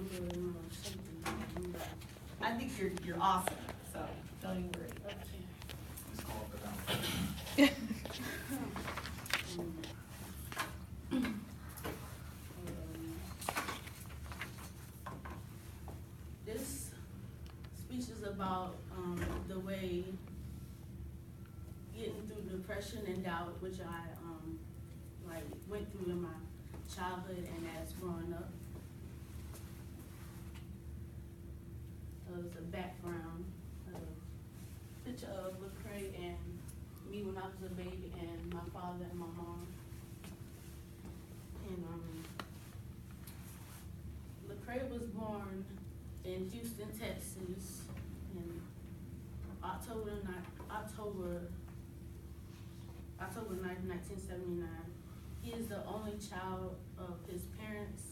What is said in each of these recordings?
little, something. I think you're awesome, so don't even worry. Okay. Let's call it for now. This speech is about the way getting through depression and doubt, which I like went through in my childhood and as growing up. It's a background, picture of Lecrae and me when I was a baby, and my father and my mom. And Lecrae was born in Houston, Texas, in October 9th, 1979. He is the only child of his parents.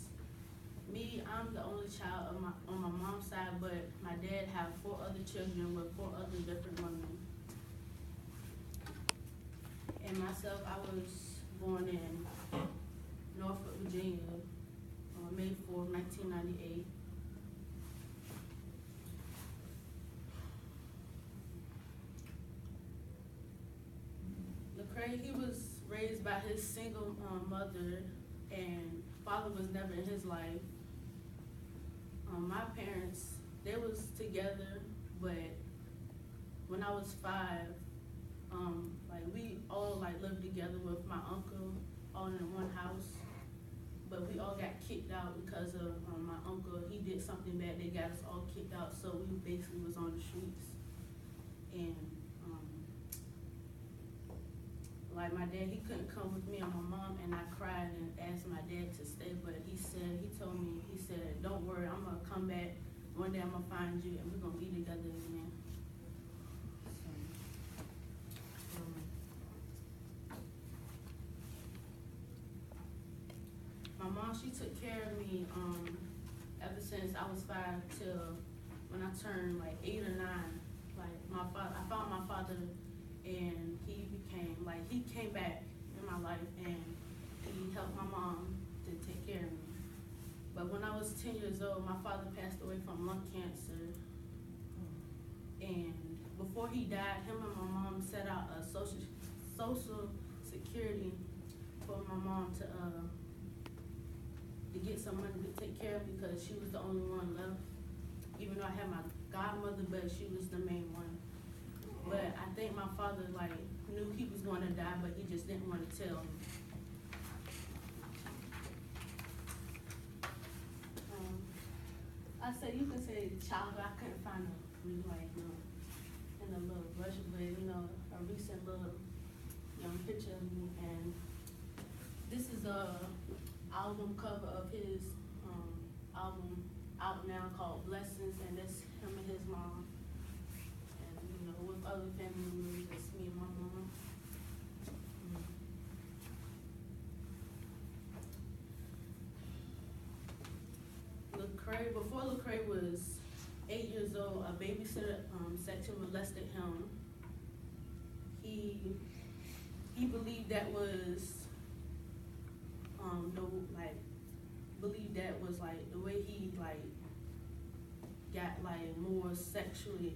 Me, I'm the only child on my mom's side, but my dad had 4 other children with 4 other different women. And myself, I was born in Norfolk, Virginia, on May 4, 1998. Lecrae, he was raised by his single mother, and father was never in his life. My parents, they was together, but when I was 5, like we all like lived together with my uncle, all in one house. But we all got kicked out because of my uncle. He did something bad. They got us all kicked out, so we basically was on the streets. And like my dad, he couldn't come with me and my mom, and I cried and asked my dad to stay, but he told me, don't worry, I'm gonna come back. One day I'm gonna find you and we're gonna be together again. My mom, she took care of me ever since I was 5 till when I turned like 8 or 9. Like I found my father, and he came back in my life, and he helped my mom to take care of me. But when I was 10 years old, my father passed away from lung cancer. And before he died, him and my mom set out a social security for my mom to get some money to take care of, because she was the only one left. Even though I had my godmother, but she was the main one. But I think my father knew he was going to die, but he just didn't want to tell me. I said, you can say childhood. I couldn't find a in a little brush, but a recent little picture of me, and this is a album cover of his album out now called Blessings, and that's him and his mom, and with other family members, it's me and my mom. Before Lecrae was 8 years old, a babysitter sexually molested him. He believed that was the way he got more sexually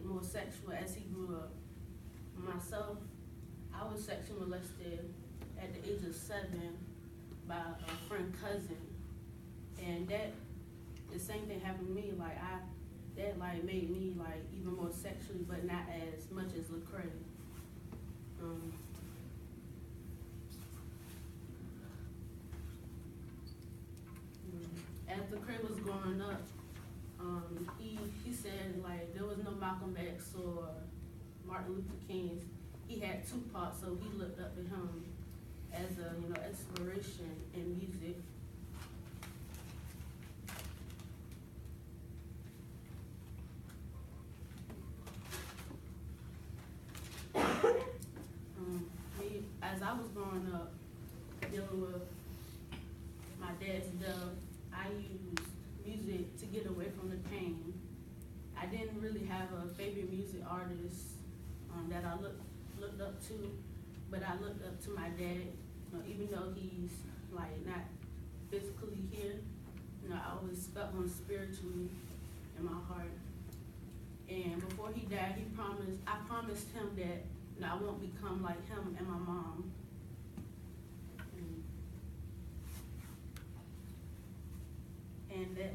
more sexual as he grew up. Myself, I was sexually molested at the age of 7 by a friend cousin, and the same thing happened to me. That made me even more sexually, but not as much as Lecrae. As Lecrae was growing up, he said there was no Malcolm X or Martin Luther King's. He had Tupac, so he looked up to him as a inspiration in music. As I was growing up, dealing with my dad's death, I used music to get away from the pain. I didn't really have a favorite music artist that I looked up to, but I looked up to my dad, even though he's not physically here. You know, I always felt him spiritually in my heart. And before he died, I promised him that, you know, I won't become like him and my mom. And that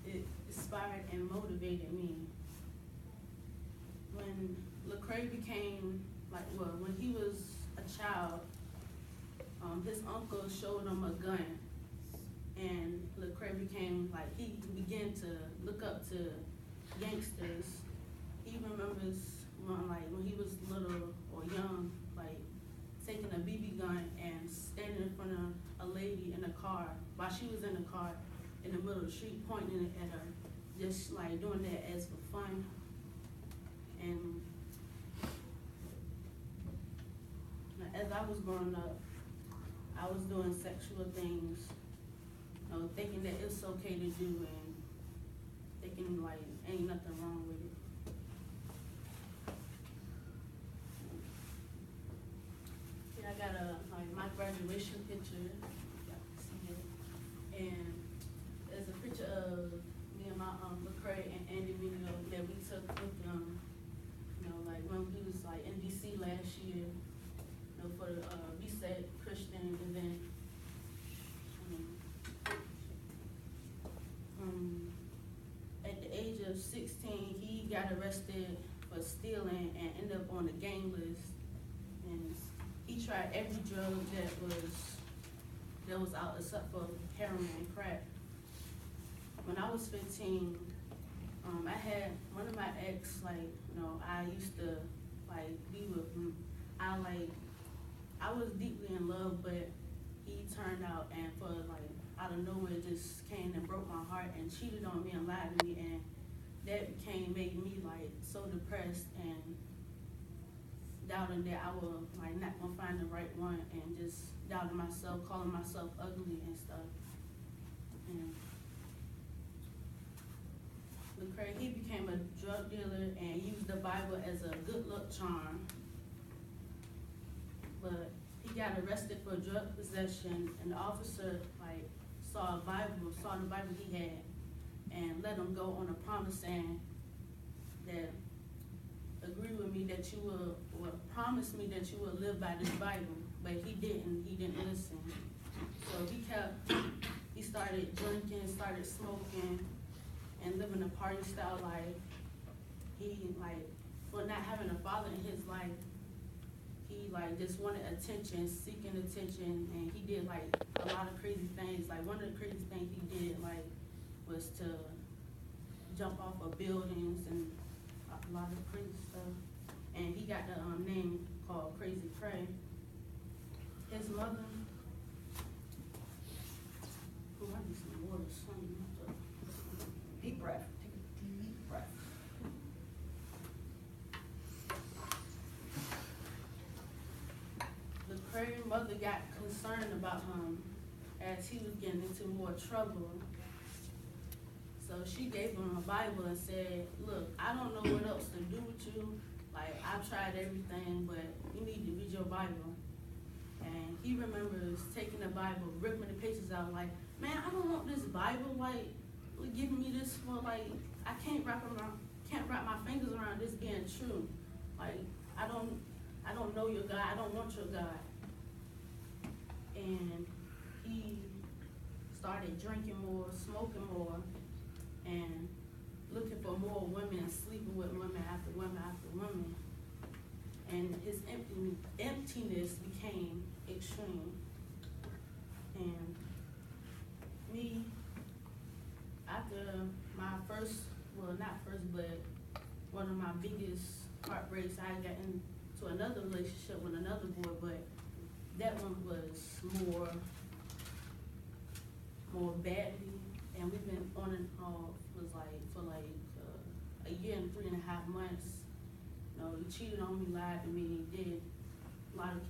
it inspired and motivated me. When Lecrae became when he was a child, his uncle showed him a gun, and Lecrae became he began to look up to gangsters. He remembers when he was little or young, taking a BB gun and standing in front of a lady in a car while she was in the car in the middle of the street, pointing it at her, just doing that as for fun. And as I was growing up, I was doing sexual things, you know, thinking that it's okay to do, and thinking ain't nothing wrong with it. Yeah, I got my graduation picture. Y'all can see it. And there's a picture of me and my Lecrae and Andy Minio that we took with them. You know, when we was in DC last year, you know, for the Reset Christian event. At the age of 16, he got arrested for stealing and ended up on the gang list. And he tried every drug that was out except for heroin and crack. When I was 15, I had one of my ex, you know, I used to be with him. I was deeply in love, but he turned out and for out of nowhere just came and broke my heart and cheated on me and lied to me, and that made me so depressed and doubting that I was not gonna find the right one, and just doubting myself, calling myself ugly and stuff. And Lecrae, he became a drug dealer and used the Bible as a good luck charm. But he got arrested for drug possession, and the officer saw the Bible he had, and let him go on a promise saying that agree with me that you will, or promise me that you will live by this Bible. But he didn't listen. So he started drinking, started smoking, and living a party style life. He for not having a father in his life, he just wanted attention, seeking attention, and he did a lot of crazy things. One of the crazy things he did was to jump off of buildings and a lot of crazy stuff. And he got the name called Crazy Cray. His mother, I need some water, something. Deep breath. Take a deep breath. Lecrae's mother got concerned about him as he was getting into more trouble. So she gave him a Bible and said, look, I don't know what else to do with you. I've tried everything, but you need to read your Bible. And he remembers taking the Bible, ripping the pages out, man, I don't want this Bible, giving me this for, I can't wrap my fingers around this being true. I don't know your God, I don't want your God. And he started drinking more, smoking more, and looking for more women, sleeping with women after women after women. And his emptiness became extreme. And me, after my one of my biggest heartbreaks, I got into another relationship with another boy, but that one was more badly, and we've been on and off for a year and 3.5 months. You know, he cheated on me, lied to me, did a lot of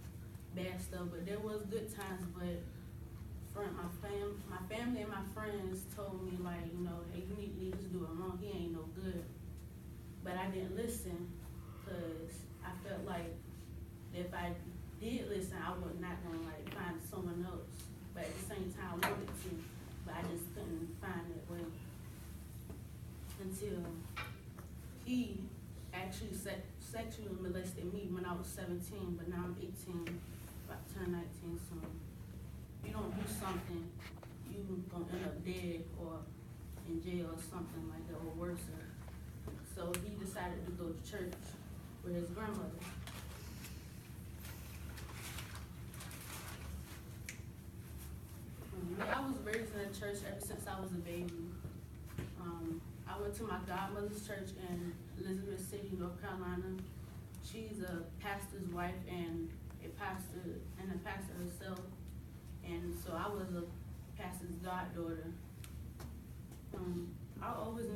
bad stuff, but there was good times. But my family and my friends told me you know, hey, you need to leave this dude alone. He ain't no good. But I didn't listen because I felt like if I did listen, I was not gonna find someone else. but at the same time I wanted to, but I just couldn't find that way until he actually sexually molested me when I was 17, but now I'm 18, about to turn 19 soon. You don't do something, you gonna end up dead or in jail or something like that, or worse. So he decided to go to church with his grandmother. I was raised in a church ever since I was a baby. I went to my godmother's church in Elizabeth City, North Carolina. She's a pastor's wife and a pastor herself. And so I was a pastor's goddaughter. I always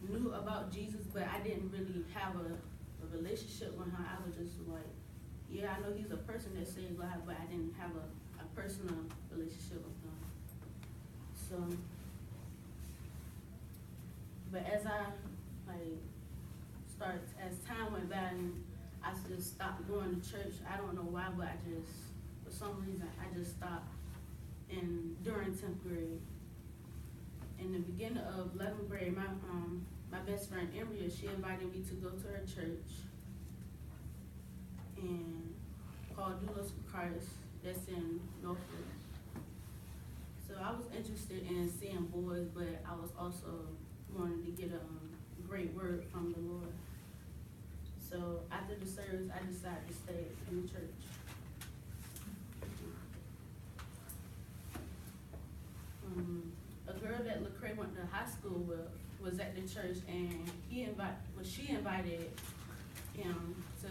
knew about Jesus, but I didn't really have a relationship with him. I was just like, yeah, I know he's a person that saved God, but I didn't have a personal relationship with him. So, but as as time went by and I just stopped going to church, I don't know why, but for some reason, I just stopped during 10th grade. In the beginning of 11th grade, my best friend Emria, she invited me to go to her church and called Doulos for Christ, that's in Norfolk. So I was interested in seeing boys, but I was also wanting to get a great word from the Lord. So after the service, I decided to stay in the church. A girl that Lecrae went to high school with was at the church, and she invited him to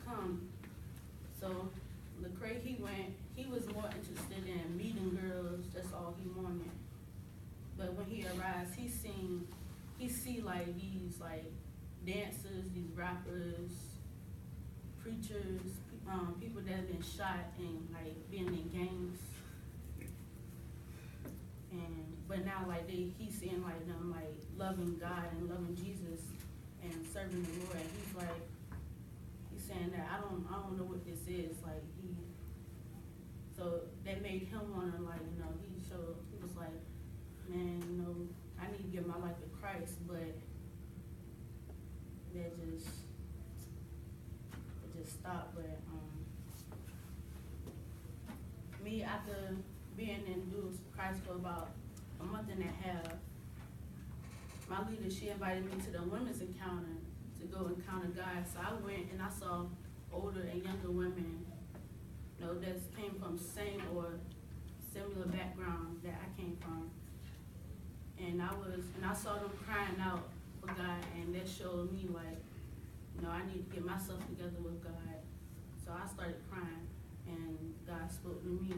come. So Lecrae, he went. He was more interested in meeting girls. That's all he wanted. But when he arrives, he see like these like dancers, these rappers, preachers, people that have been shot and like being in gangs. But now like he's seeing like them like loving God and loving Jesus and serving the Lord. And he's saying that I don't know what this is. Like so that made him wanna like, he was like, man, I need to give my life to Christ, but it just stopped. But me, after being in Doulos for Christ for about a month and a half, my leader, she invited me to the women's encounter to go encounter God. So I went and I saw older and younger women, that came from same or similar background that I came from. And I saw them crying out for God, and that showed me like, I need to get myself together with God. So I started crying, and God spoke to me,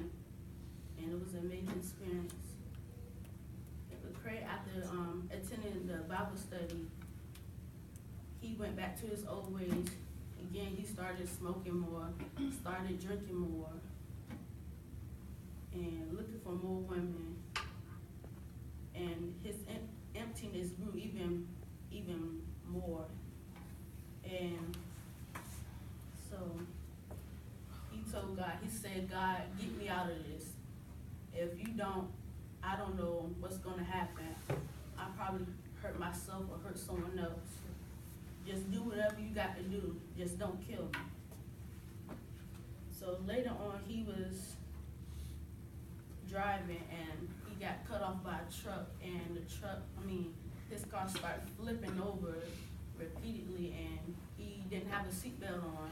and it was an amazing experience. Lecrae, after attending the Bible study, he went back to his old ways. Again, he started smoking more, started drinking more, and looking for more women. And his emptiness grew even more. And so he told God, he said, God, get me out of this. If you don't, I don't know what's gonna happen. I'll probably hurt myself or hurt someone else. Just do whatever you got to do. Just don't kill me. So later on, he was driving and he got cut off by a truck, and his car started flipping over repeatedly, and he didn't have a seatbelt on.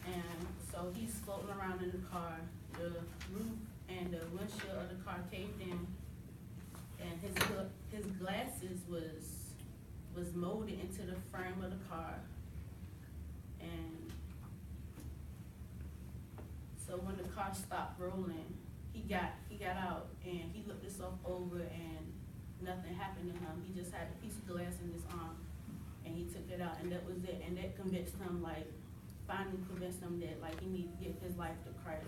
And so he's floating around in the car. The roof and the windshield of the car caved in, and his glasses was molded into the frame of the car. And so when the car stopped rolling, he got out and he looked himself over, and nothing happened to him. He just had a piece of glass in his arm, and he took it out, and that was it. And that convinced him, finally convinced him that he needed to give his life to Christ.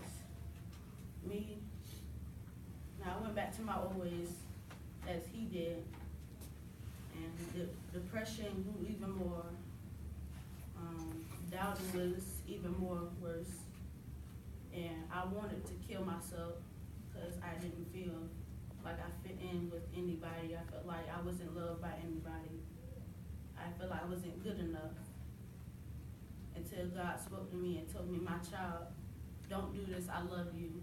Now I went back to my old ways as he did, and the depression grew even more. Doubting was even more worse, and I wanted to kill myself. cause I didn't feel like I fit in with anybody. I felt like I wasn't loved by anybody. I felt like I wasn't good enough. Until God spoke to me and told me, my child, don't do this, I love you.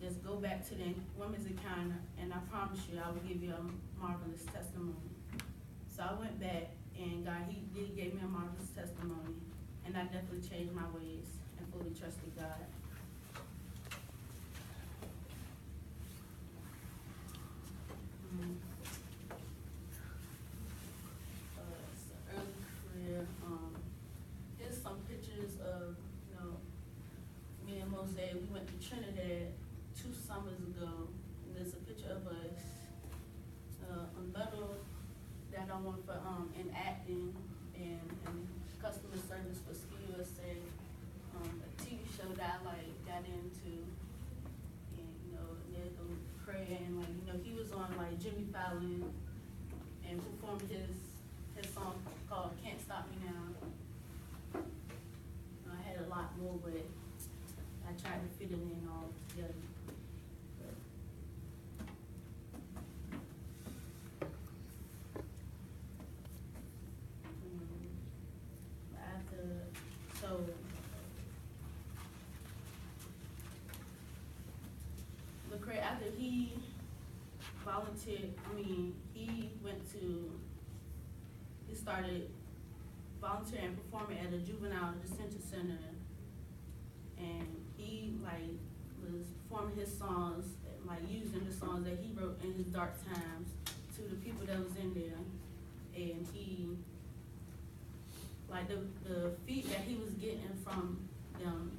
Just go back to the women's encounter, and I promise you, I will give you a marvelous testimony. So I went back, and God, he did give me a marvelous testimony, and I definitely changed my ways and fully trusted God. So early career, here's some pictures of, me and Mosaic. We went to Trinidad 2 summers ago, and there's a picture of us, a medal that I won for, in acting and customer service for Ski USA, a TV show that I got into, and there's a prayer, and he was on Jimmy Fallon and performed his song called Can't Stop Me Now. I had a lot more, but I tried to fit it in all together. After he volunteered, he started volunteering and performing at a juvenile detention center, and he was performing his songs, using the songs that he wrote in his dark times to the people that was in there, and he, the feed that he was getting from them,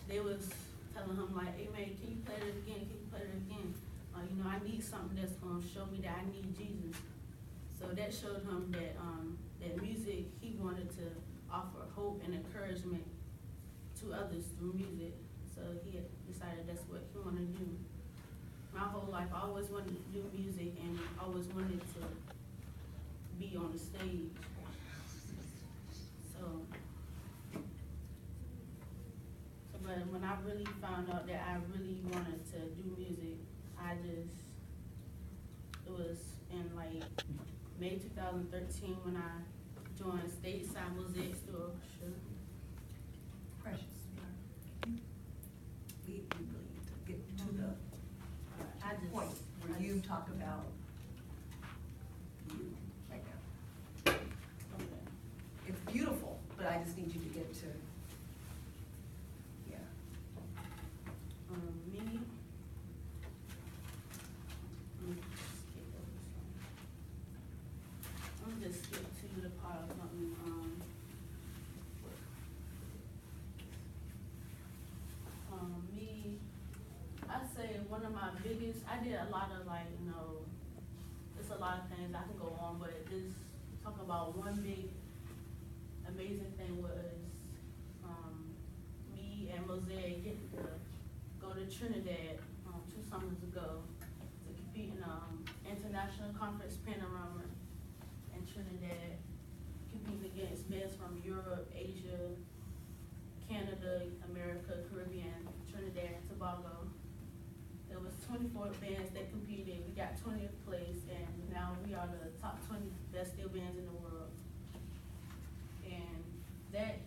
they was telling him hey man, can you play it again? Can you play it again? I need something that's gonna show me that I need Jesus. So that showed him that that music, he wanted to offer hope and encouragement to others through music. So he had decided that's what he wanted to do. My whole life, I always wanted to do music and always wanted to be on the stage. But when I really found out that I really wanted to do music, it was in May 2013 when I joined Stateside Mosaic Store. Precious, sweetheart. We really need to get to the point where you talk about you right now. Okay. It's beautiful, but I just need you to get to, Me. I'm gonna just skip to the part of something, me, I'd say one of my biggest, I did a lot of it's a lot of things I can go on, but just talk about one big amazing thing was, me and Mosaic getting to go to Trinidad 2 summers ago to compete in international conference panorama in Trinidad, competing against bands from Europe, Asia, Canada, America, Caribbean, Trinidad, and Tobago. There was 24 bands that competed. We got 20th place, and now we are the top 20 best steel bands in the world. And that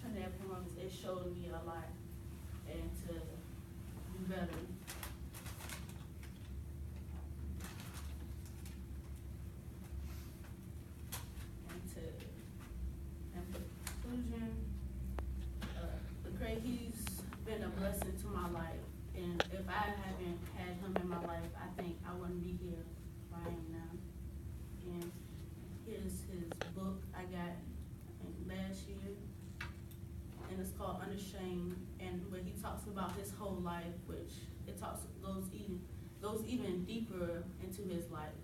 Trinidad performance, it showed me a lot, and to do better. In conclusion, Craig, he's been a blessing to my life, and if I haven't had him in my life, I think I wouldn't be here where I am now. And here's his book I got last year, and it's called Unashamed, and where he talks about his whole life, which goes even deeper into his life.